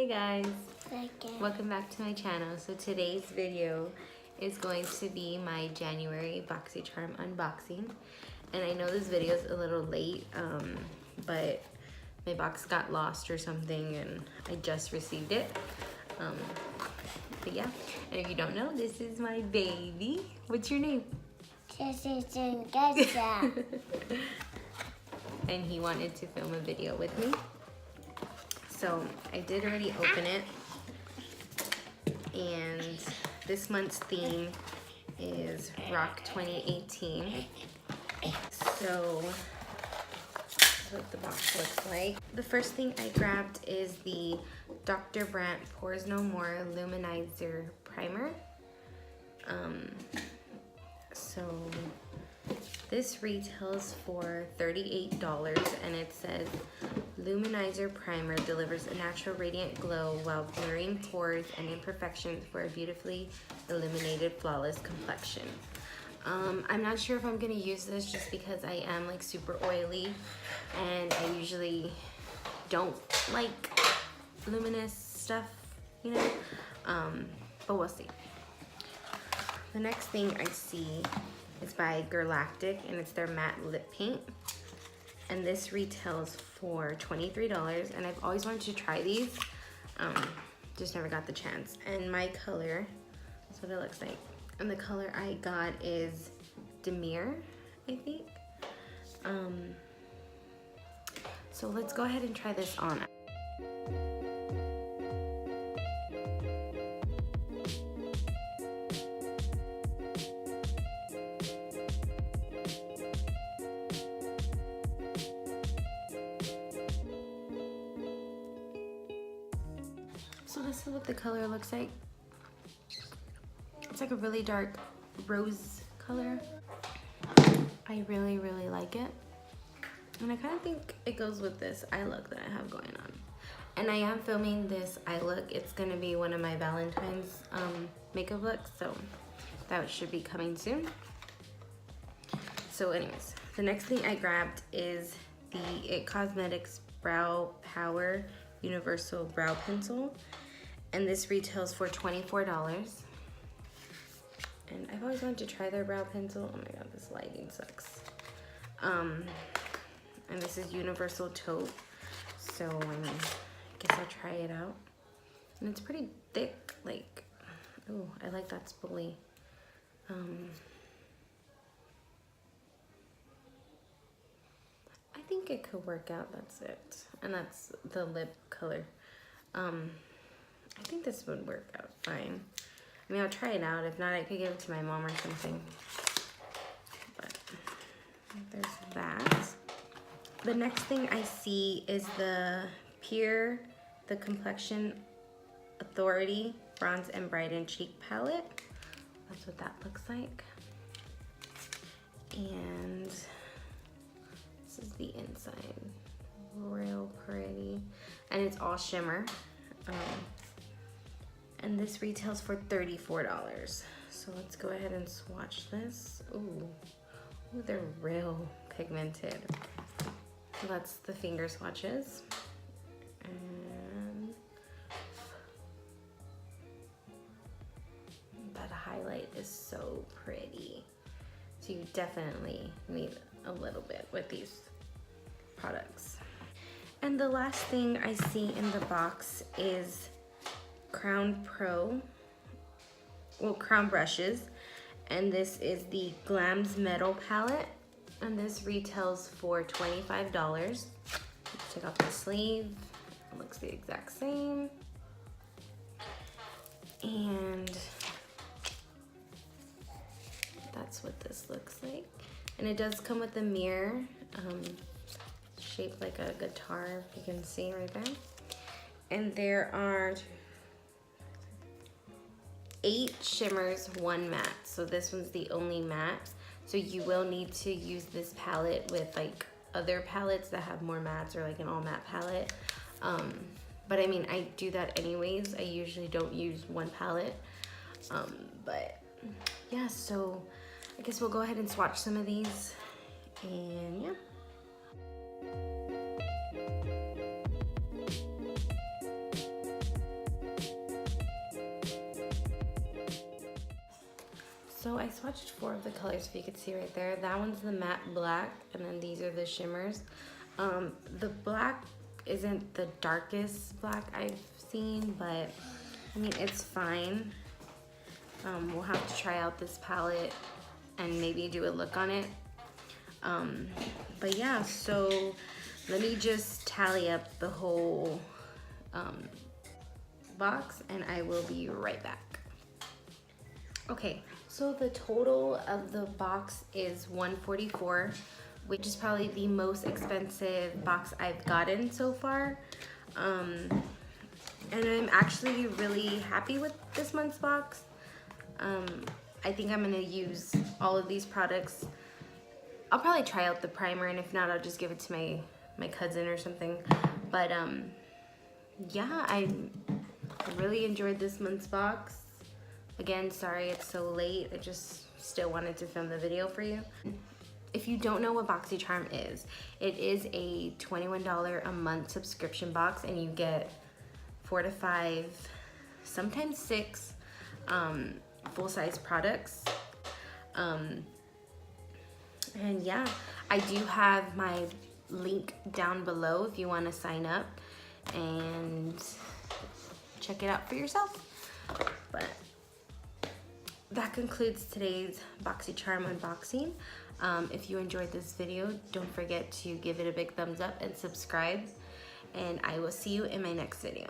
Hey guys, welcome back to my channel. So today's video is going to be my January BoxyCharm unboxing. And I know this video is a little late, but my box got lost or something and I just received it. But yeah, and if you don't know, this is my baby. What's your name? Bussiness Inquires. And he wanted to film a video with me. So I did already open it. And this month's theme is Rock 2018. So that's what the box looks like. The first thing I grabbed is the Dr. Brandt Pores No More Luminizer Primer. So this retails for $38 and it says Luminizer Primer delivers a natural radiant glow while blurring pores and imperfections for a beautifully illuminated flawless complexion. I'm not sure if I'm gonna use this just because I am like super oily and I usually don't like luminous stuff, you know, but we'll see. The next thing I see is by Galactic and it's their matte lip paint. And this retails for $23 and I've always wanted to try these, just never got the chance. And my color, that's what it looks like. And the color I got is Demure, I think. So let's go ahead and try this on. So this is what the color looks like. It's like a really dark rose color. I really like it. And I kind of think it goes with this eye look that I have going on. And I am filming this eye look. It's gonna be one of my Valentine's makeup looks, so that should be coming soon. So anyways, the next thing I grabbed is the It Cosmetics Brow Power Universal Brow Pencil. And this retails for $24. And I've always wanted to try their brow pencil. Oh my god, this lighting sucks. And this is Universal Taupe. So I mean, I guess I'll try it out. And it's pretty thick, like, oh, I like that spoolie. I think it could work out, that's it. And that's the lip color. I think this would work out fine. I mean, I'll try it out. If not, I could give it to my mom or something. But there's that. The next thing I see is the Pure The Complexion Authority Bronze and Brighten Cheek Palette. That's what that looks like. And this is the inside. Real pretty. And it's all shimmer. And this retails for $34. So let's go ahead and swatch this. Ooh, they're real pigmented. So that's the finger swatches. And that highlight is so pretty. So you definitely need a little bit with these products. And the last thing I see in the box is Crown brushes, and this is the Glams Metal Palette, and this retails for $25. Let's take off the sleeve. It looks the exact same. And that's what this looks like. And it does come with a mirror, shaped like a guitar, if you can see right there. And there are 8 shimmers, 1 matte. So this one's the only matte. So you will need to use this palette with like other palettes that have more mattes or like an all matte palette. But I mean, I do that anyways. I usually don't use one palette. But yeah, so I guess we'll go ahead and swatch some of these and yeah. So I swatched 4 of the colors, if you could see right there. That one's the matte black, and then these are the shimmers. The black isn't the darkest black I've seen, but I mean, it's fine. We'll have to try out this palette and maybe do a look on it. But yeah, so let me just tally up the whole box and I will be right back. Okay, so the total of the box is $144, which is probably the most expensive box I've gotten so far. And I'm actually really happy with this month's box. I think I'm gonna use all of these products. I'll probably try out the primer, and if not, I'll just give it to my cousin or something. But yeah, I really enjoyed this month's box. Again, sorry it's so late. I just still wanted to film the video for you. If you don't know what BoxyCharm is, it is a $21 a month subscription box, and you get 4 to 5, sometimes 6 full-size products. And yeah, I do have my link down below if you want to sign up and check it out for yourself. But that concludes today's BoxyCharm unboxing. If you enjoyed this video, don't forget to give it a big thumbs up and subscribe, and I will see you in my next video.